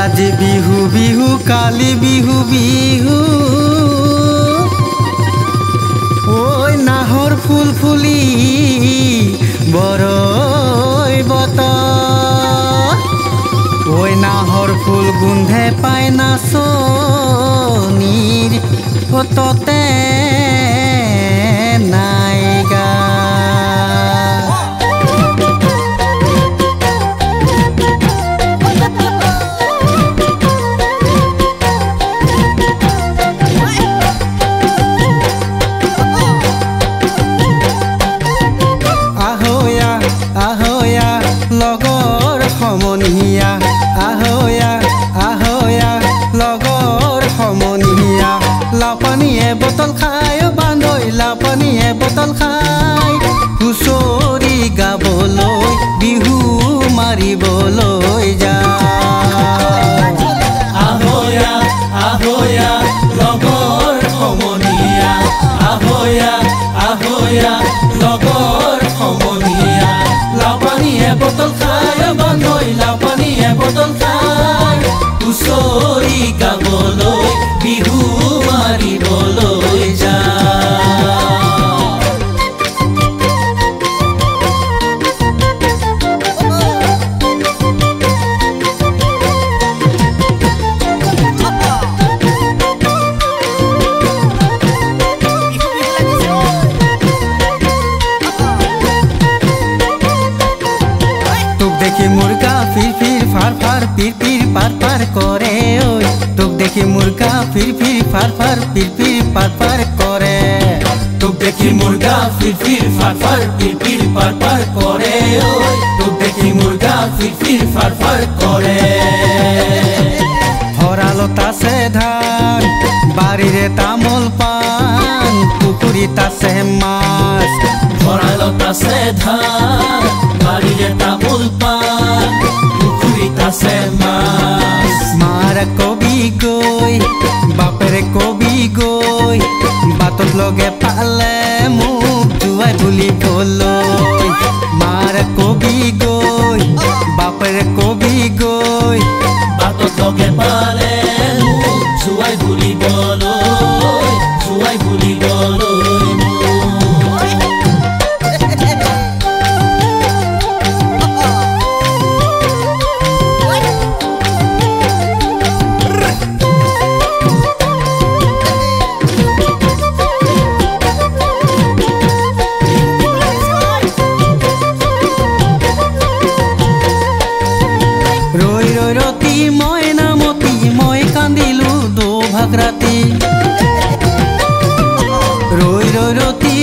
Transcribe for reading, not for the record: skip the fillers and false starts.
আজি বিহু বিহু কালি বিহু বিহু ওই নাহর ফুল ফুলি বরই বতর ওই নাহর ফুল গুন্ধে পায় না সোনির হততে নাইগা লগৰ সমনীয়া আহয়া আহয়া লগৰ সমনীয়া লাপানীয়ে বটল খাই বান্ধৈ লাপানীয়ে বটল খাই হুঁচৰি গাবলৈ বিহু মাৰিবলৈ যায় আহয়া আহয়া লগৰ সমনীয়া আহয়া আহয়া লগৰ সমনীয়া লাপানীয়ে বটল খাই বান্ধৈ লাপানীয়ে বটল খাই হুঁচৰি গাবলৈ বিহু মাৰিবলৈ দেখি মুরগা ফির ফির ফার ফার পির পির পার পার করে ওই তোক দেখি মুরগা ফির ফির ফার ফার পির পির পার পার করে তোক দেখি মুরগা ফির ফির ফার ফার পির পির পার পার করে ওই তোক দেখি মুরগা ফির ফির ফার ফার করে ভরালত আছে ধান বাড়িরে তামোল পান পুকুরিত আছে মাছ ভরালত আছে ধান বাড়িরে তামোল পান পুকুরিত আছে মাছ মার কবি গৈ বাপেরে কবি গৈ বাটত লগে পালে মোক জুৱাই বুলিবলৈ মাৰ কবি গৈ বাপেৰে কবি গৈ বাটত লগে পালে মোক জুৱাই বুলিবলৈ জুৱাই বুলিবলৈ ৰাতি ৰই ৰই ৰতি